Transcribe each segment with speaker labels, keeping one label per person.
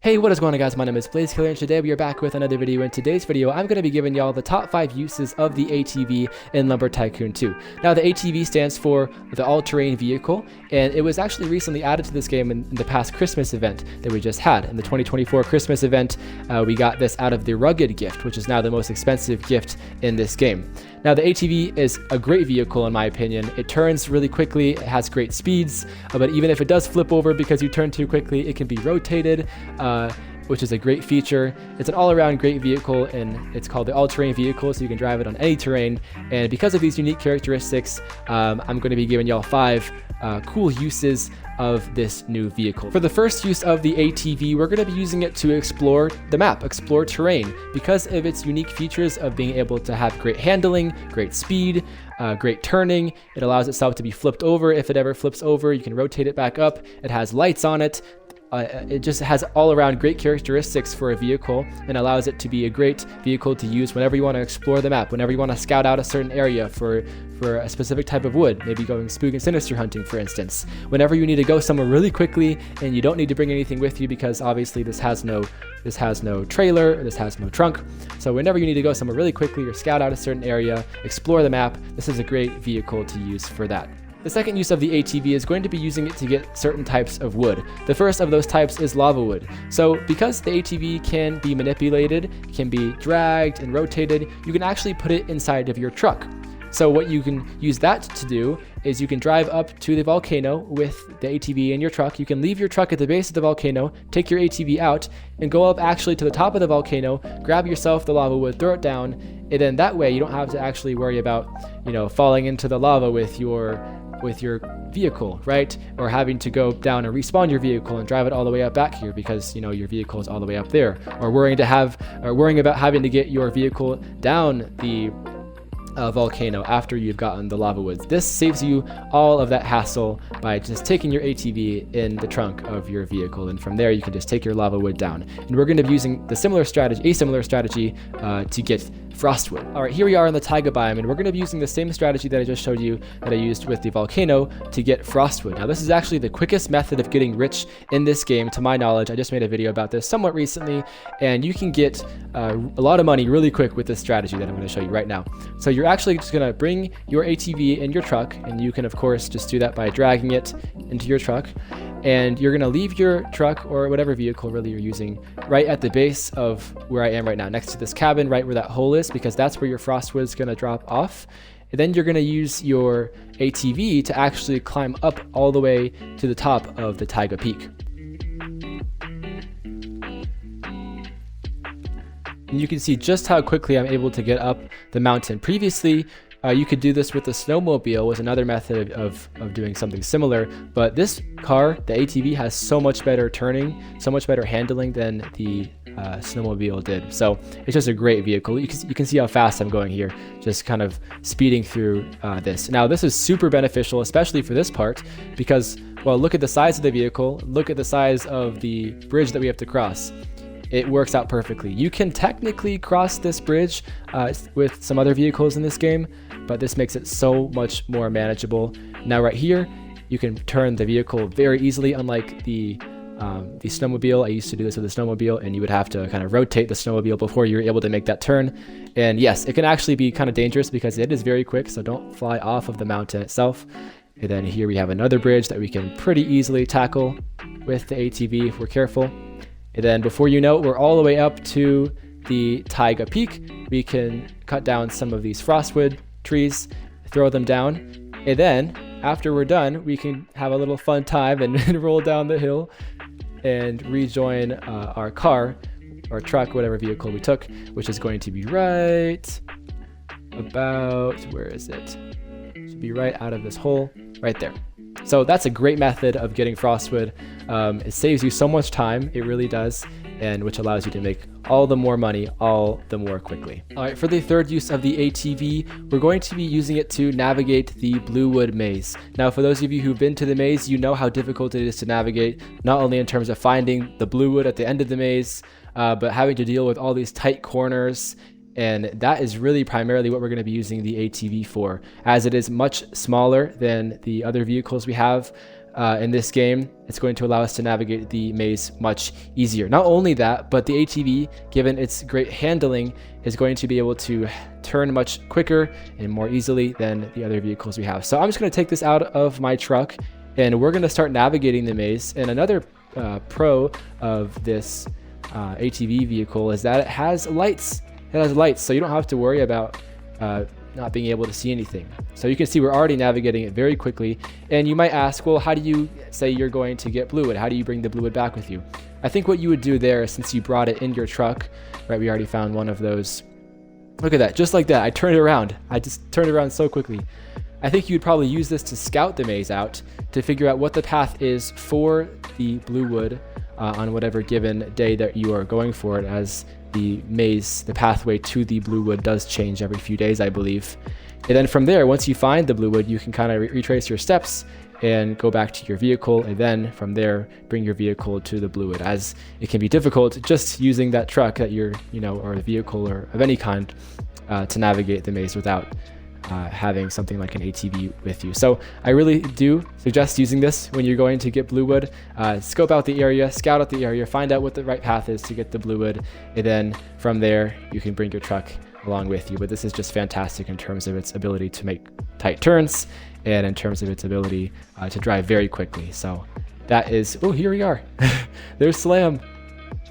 Speaker 1: Hey, what is going on, guys? My name is Blazekiller, and today we are back with another video. In today's video, I'm going to be giving y'all the top 5 uses of the ATV in Lumber Tycoon 2. Now, the ATV stands for the all-terrain vehicle, and it was actually recently added to this game in the past Christmas event that we just had. In the 2024 Christmas event, we got this out of the Rugged gift, which is now the most expensive gift in this game. Now, the ATV is a great vehicle in my opinion. It turns really quickly, it has great speeds, but even if it does flip over because you turn too quickly, it can be rotated, which is a great feature. It's an all-around great vehicle, and it's called the all-terrain vehicle, so you can drive it on any terrain. And because of these unique characteristics, I'm going to be giving y'all 5 cool uses of this new vehicle. For the first use of the ATV, we're going to be using it to explore the map, explore terrain. Because of its unique features of being able to have great handling, great speed, great turning, it allows itself to be flipped over. If it ever flips over, you can rotate it back up. It has lights on it. It just has all around great characteristics for a vehicle, and allows it to be a great vehicle to use whenever you want to explore the map, whenever you want to scout out a certain area for a specific type of wood, maybe going spook and sinister hunting, for instance. Whenever you need to go somewhere really quickly and you don't need to bring anything with you, because obviously this has no trailer, this has no trunk. So whenever you need to go somewhere really quickly or scout out a certain area, explore the map, this is a great vehicle to use for that. The second use of the ATV is going to be using it to get certain types of wood. The first of those types is lava wood. So because the ATV can be manipulated, can be dragged and rotated, you can actually put it inside of your truck. So what you can use that to do is you can drive up to the volcano with the ATV in your truck. You can leave your truck at the base of the volcano, take your ATV out, and go up actually to the top of the volcano, grab yourself the lava wood, throw it down, and then that way you don't have to actually worry about, falling into the lava with your vehicle, right? Or having to go down and respawn your vehicle and drive it all the way up back here because your vehicle is all the way up there, or worrying about having to get your vehicle down the volcano after you've gotten the lava woods. This saves you all of that hassle by just taking your ATV in the trunk of your vehicle, and from there you can just take your lava wood down. And we're going to be using a similar strategy to get frostwood. All right, here we are in the taiga biome, and we're going to be using the same strategy that I just showed you that I used with the volcano to get frostwood. Now, this is actually the quickest method of getting rich in this game, to my knowledge. I just made a video about this somewhat recently, and you can get a lot of money really quick with this strategy that I'm going to show you right now. So you're actually just going to bring your ATV in your truck, and you can of course just do that by dragging it into your truck. And you're going to leave your truck or whatever vehicle really you're using right at the base of where I am right now, next to this cabin, right where that hole is, because that's where your frostwood is going to drop off. And then you're going to use your ATV to actually climb up all the way to the top of the taiga peak. And you can see just how quickly I'm able to get up the mountain. Previously, you could do this with a snowmobile, was another method of doing something similar, but this car, the ATV, has so much better turning, so much better handling than the snowmobile did. So it's just a great vehicle. You can see how fast I'm going here, just kind of speeding through this. Now, this is super beneficial, especially for this part, because, well, look at the size of the vehicle, look at the size of the bridge that we have to cross. It works out perfectly. You can technically cross this bridge with some other vehicles in this game, but this makes it so much more manageable. Now right here, you can turn the vehicle very easily, unlike the snowmobile. I used to do this with the snowmobile, and you would have to kind of rotate the snowmobile before you're able to make that turn. And yes, it can actually be kind of dangerous because it is very quick, so don't fly off of the mountain itself. And then here we have another bridge that we can pretty easily tackle with the ATV if we're careful. And then before you know it, we're all the way up to the taiga peak. We can cut down some of these frostwood trees, throw them down, and then after we're done, we can have a little fun time and roll down the hill and rejoin our car or truck, whatever vehicle we took, which is going to be right about, where is it? Should be right out of this hole right there. So that's a great method of getting frostwood. It saves you so much time, it really does, and which allows you to make all the more money all the more quickly. All right, for the third use of the ATV, we're going to be using it to navigate the Bluewood maze. Now, for those of you who've been to the maze, you know how difficult it is to navigate, not only in terms of finding the Bluewood at the end of the maze, but having to deal with all these tight corners. And that is really primarily what we're going to be using the ATV for, as it is much smaller than the other vehicles we have. in this game, it's going to allow us to navigate the maze much easier. Not only that, but the ATV, given its great handling, is going to be able to turn much quicker and more easily than the other vehicles we have. So I'm just going to take this out of my truck, and we're going to start navigating the maze. And another pro of this ATV vehicle is that it has lights. It has lights, so you don't have to worry about not being able to see anything. So you can see we're already navigating it very quickly. And you might ask, well, how do you say you're going to get Bluewood? How do you bring the Bluewood back with you? I think what you would do there, since you brought it in your truck, right? We already found one of those. Look at that, just like that. I turned it around. I just turned it around so quickly. I think you'd probably use this to scout the maze out, to figure out what the path is for the Bluewood on whatever given day that you are going for it, as the maze, the pathway to the Bluewood does change every few days, I believe. And then from there, once you find the Bluewood, you can kind of retrace your steps and go back to your vehicle, and then from there bring your vehicle to the Bluewood, as it can be difficult just using that truck that you're, or a vehicle or of any kind to navigate the maze without having something like an ATV with you. So I really do suggest using this when you're going to get Bluewood. Scope out the area, scout out the area, find out what the right path is to get the Bluewood, and then from there you can bring your truck along with you. But this is just fantastic in terms of its ability to make tight turns and in terms of its ability to drive very quickly. So that is, oh, here we are. There's Slam.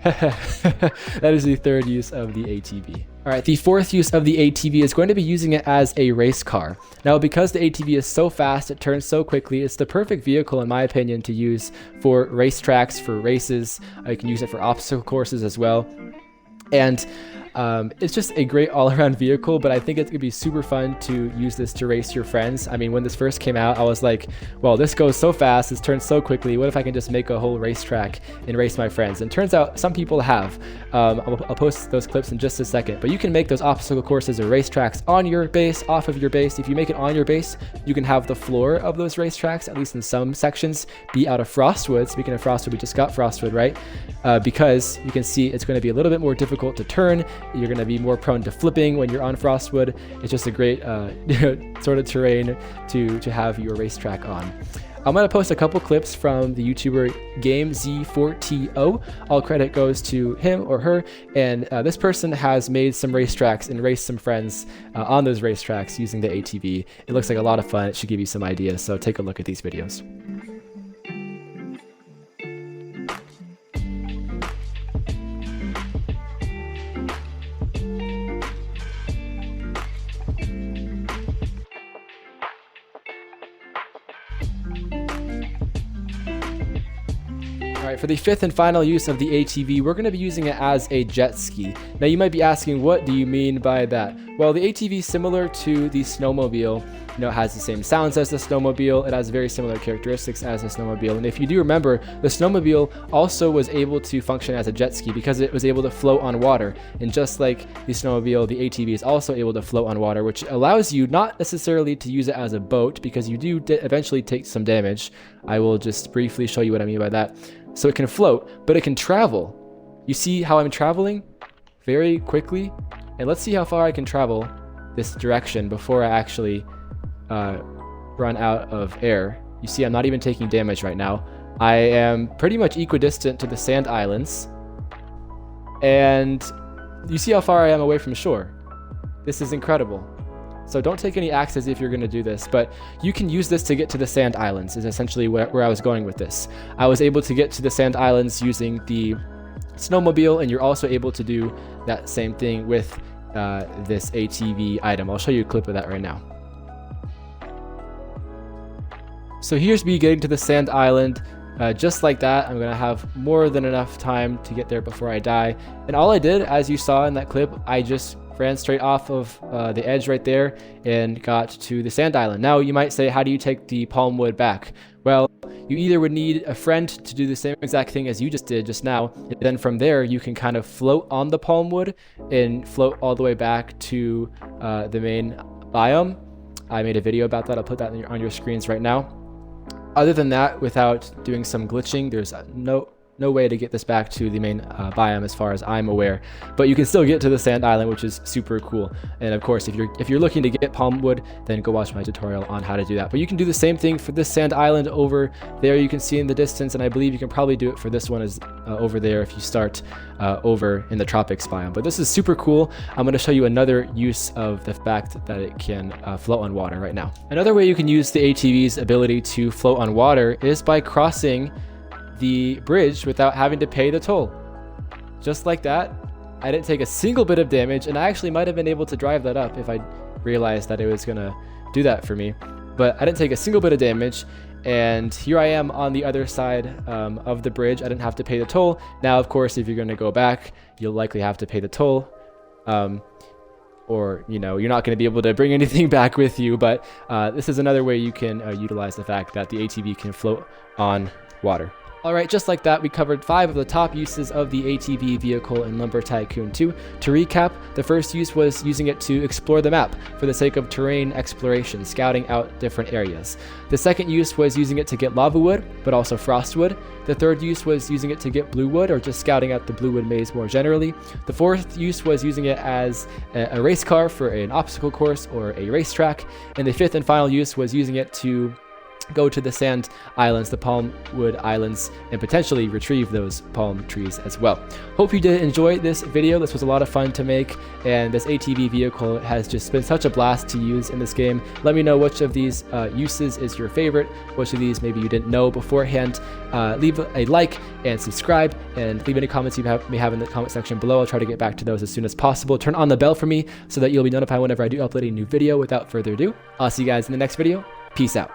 Speaker 1: That is the third use of the ATV. All right, the fourth use of the ATV is going to be using it as a race car. Now, because the ATV is so fast, it turns so quickly, it's the perfect vehicle, in my opinion, to use for racetracks, for races. You can use it for obstacle courses as well. And it's just a great all-around vehicle, but I think it's gonna be super fun to use this to race your friends. I mean, when this first came out, I was like, well, this goes so fast, this turns so quickly, what if I can just make a whole racetrack and race my friends? And turns out some people have. I'll post those clips in just a second, but you can make those obstacle courses or racetracks on your base, off of your base. If you make it on your base, you can have the floor of those racetracks, at least in some sections, be out of Frostwood. Speaking of Frostwood, we just got Frostwood, right? Because you can see it's going to be a little bit more difficult to turn. You're going to be more prone to flipping when you're on Frostwood. It's just a great sort of terrain to have your racetrack on. I'm going to post a couple clips from the YouTuber GameZ4TO. All credit goes to him or her, and this person has made some racetracks and raced some friends on those racetracks using the ATV. It looks like a lot of fun. It should give you some ideas, so take a look at these videos. Alright, for the fifth and final use of the ATV, we're going to be using it as a jet ski. Now you might be asking, what do you mean by that? Well, the ATV is similar to the snowmobile. It has the same sounds as the snowmobile. It has very similar characteristics as the snowmobile. And if you do remember, the snowmobile also was able to function as a jet ski because it was able to float on water. And just like the snowmobile, the ATV is also able to float on water, which allows you not necessarily to use it as a boat, because you do eventually take some damage. I will just briefly show you what I mean by that. So it can float, but it can travel. You see how I'm traveling very quickly? And let's see how far I can travel this direction before I actually run out of air. You see, I'm not even taking damage right now. I am pretty much equidistant to the sand islands. And you see how far I am away from shore. This is incredible. So don't take any axes if you're going to do this, but you can use this to get to the sand islands, is essentially where I was going with this. I was able to get to the sand islands using the snowmobile, and you're also able to do that same thing with this ATV item. I'll show you a clip of that right now. So here's me getting to the sand island. Just like that, I'm going to have more than enough time to get there before I die. And all I did, as you saw in that clip, I just ran straight off of the edge right there and got to the sand island. Now you might say, how do you take the palm wood back? Well, you either would need a friend to do the same exact thing as you just did just now, and then from there you can kind of float on the palm wood and float all the way back to the main biome. I made a video about that. I'll put that on your screens right now. Other than that, without doing some glitching, there's no no way to get this back to the main biome as far as I'm aware, but you can still get to the sand island, which is super cool. And of course, if you're looking to get palm wood, then go watch my tutorial on how to do that. But you can do the same thing for this sand island over there, you can see in the distance, and I believe you can probably do it for this one as over there if you start over in the tropics biome. But this is super cool. I'm going to show you another use of the fact that it can float on water right now. Another way you can use the ATV's ability to float on water is by crossing the bridge without having to pay the toll. Just like that. I didn't take a single bit of damage, and I actually might have been able to drive that up if I realized that it was gonna do that for me, but I didn't take a single bit of damage, and here I am on the other side of the bridge. I didn't have to pay the toll. Now of course, if you're going to go back, you'll likely have to pay the toll, or you know, you're not going to be able to bring anything back with you, but this is another way you can utilize the fact that the ATV can float on water. Alright, just like that, we covered 5 of the top uses of the ATV vehicle in Lumber Tycoon 2. To recap, the first use was using it to explore the map for the sake of terrain exploration, scouting out different areas. The second use was using it to get lava wood, but also frost wood. The third use was using it to get Bluewood, or just scouting out the Bluewood maze more generally. The fourth use was using it as a race car for an obstacle course or a racetrack. And the fifth and final use was using it to go to the sand islands, the palm wood islands, and potentially retrieve those palm trees as well. Hope you did enjoy this video. This was a lot of fun to make, and this ATV vehicle has just been such a blast to use in this game. Let me know which of these uses is your favorite, which of these maybe you didn't know beforehand. Leave a like and subscribe, and leave any comments you may have in the comment section below. I'll try to get back to those as soon as possible. Turn on the bell for me so that you'll be notified whenever I do upload a new video. Without further ado, I'll see you guys in the next video. Peace out.